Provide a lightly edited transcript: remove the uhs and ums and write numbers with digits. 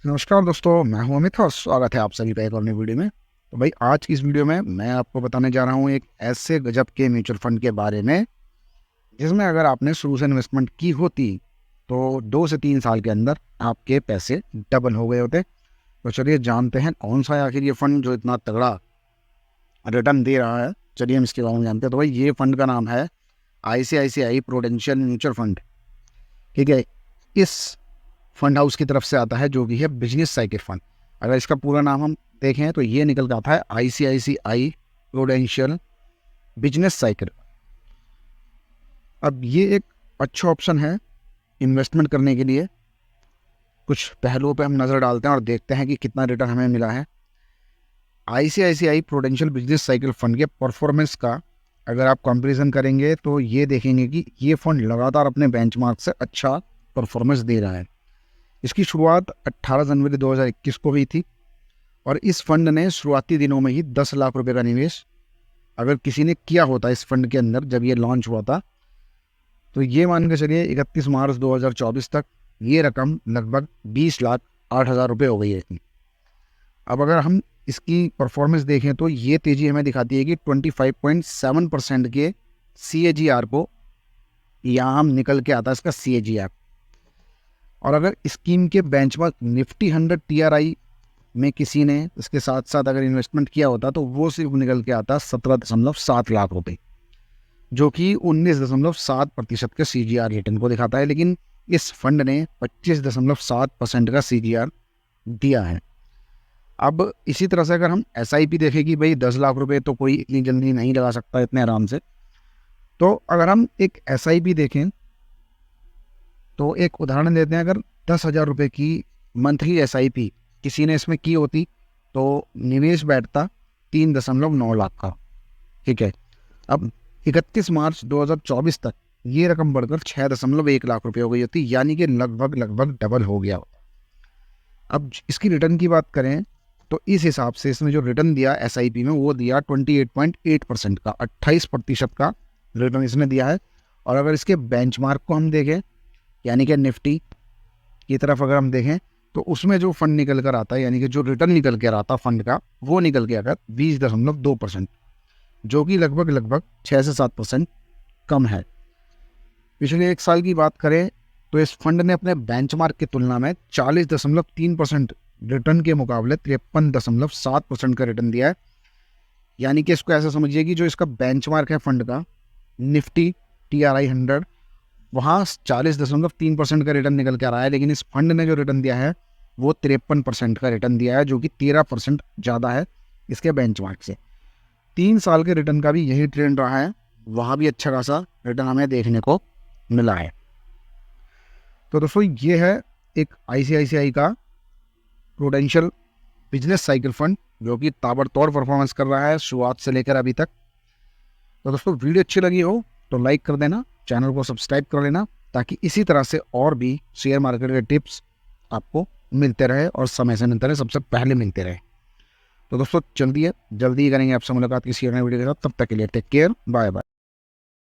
नमस्कार दोस्तों, मैं हूं अमित और स्वागत है आप सभी का एक और नई वीडियो में। तो भाई आज की इस वीडियो में मैं आपको बताने जा रहा हूं एक ऐसे गजब के म्यूचुअल फंड के बारे में जिसमें अगर आपने शुरू से इन्वेस्टमेंट की होती तो 2 से 3 साल के अंदर आपके पैसे डबल हो गए होते। तो चलिए जानते हैं कौन सा है आखिर ये फंड जो इतना तगड़ा रिटर्न दे रहा है। चलिए हम इसके बारे में जानते हैं। तो भाई ये फंड का नाम है ICICI प्रूडेंशियल म्यूचुअल फंड। ठीक है, इस फंड हाउस की तरफ से आता है जो कि है बिजनेस साइकिल फंड। अगर इसका पूरा नाम हम देखें तो ये निकल के आता है ICICI प्रूडेंशियल बिजनेस साइकिल। अब ये एक अच्छा ऑप्शन है इन्वेस्टमेंट करने के लिए। कुछ पहलुओं पे हम नज़र डालते हैं और देखते हैं कि कितना रिटर्न हमें मिला है। ICICI prudential business cycle fund के परफॉर्मेंस का अगर आप कंपैरिजन करेंगे तो ये देखेंगे कि ये फंड लगातार अपने बेंचमार्क से अच्छा परफॉर्मेंस दे रहा है। इसकी शुरुआत 18 जनवरी 2021 को हुई थी और इस फंड ने शुरुआती दिनों में ही 10 लाख रुपए का निवेश अगर किसी ने किया होता इस फंड के अंदर जब ये लॉन्च हुआ था, तो ये मान के चलिए 31 मार्च 2024 तक ये रकम लगभग 20,08,000 रुपये हो गई है। अब अगर हम इसकी परफॉर्मेंस देखें तो ये तेज़ी हमें दिखाती है कि 25.7% के CAGR को यहाँ हम निकल के आता है इसका CAGR। और अगर स्कीम के बेंचमार्क निफ्टी 100 TRI में किसी ने इसके साथ साथ अगर इन्वेस्टमेंट किया होता तो वो सिर्फ निकल के आता 17.7 लाख रुपए, जो कि 19.7% के CGR रिटर्न को दिखाता है। लेकिन इस फंड ने 25.7% का CGR दिया है। अब इसी तरह से अगर हम SIP देखें कि भाई 10 लाख रुपए तो कोई इतनी जल्दी नहीं लगा सकता इतने आराम से, तो अगर हम एक SIP देखें तो एक उदाहरण देते हैं। अगर 10,000 रुपये की मंथली SIP किसी ने इसमें की होती तो निवेश बैठता 3.9 लाख का। ठीक है, अब 31 मार्च 2024 तक ये रकम बढ़कर 6.1 लाख रुपये हो गई होती, यानी कि लगभग लगभग डबल हो गया होता। अब इसकी रिटर्न की बात करें तो इस हिसाब से इसने जो रिटर्न दिया SIP में वो दिया 28.8% का, 28% का रिटर्न इसने दिया है। और अगर इसके बेंचमार्क को हम देखें यानी कि निफ्टी की तरफ अगर हम देखें तो उसमें जो फंड निकल कर आता है यानी कि जो रिटर्न निकल कर आता फंड का वो निकल के आता 20.2%, जो कि लगभग लगभग 6 से 7% कम है। पिछले एक साल की बात करें तो इस फंड ने अपने बेंचमार्क की तुलना में 40.3% रिटर्न के मुकाबले 53.7% का रिटर्न दिया है। यानी कि इसको ऐसा समझिए कि जो इसका बेंचमार्क है फंड का निफ्टी TRI 100, वहाँ 40.3% का रिटर्न निकल के आ रहा है, लेकिन इस फंड ने जो रिटर्न दिया है वो 53% का रिटर्न दिया है, जो कि 13% ज़्यादा है इसके बेंचमार्क से। 3 साल के रिटर्न का भी यही ट्रेंड रहा है, वहाँ भी अच्छा खासा रिटर्न हमें देखने को मिला है। तो दोस्तों ये है एक ICICI का प्रूडेंशियल बिजनेस साइकिल फंड जो कि ताबड़तोड़ परफॉर्मेंस कर रहा है शुरुआत से लेकर अभी तक। तो दोस्तों वीडियो अच्छी लगी हो तो लाइक कर देना, चैनल को सब्सक्राइब कर लेना, ताकि इसी तरह से और भी शेयर मार्केट के टिप्स आपको मिलते रहे और समय से मिलते रहे, सबसे पहले मिलते रहे। तो दोस्तों जल्दी ही करेंगे आपसे मुलाकात किसी और नए वीडियो के साथ। तब तक के लिए टेक केयर, बाय बाय।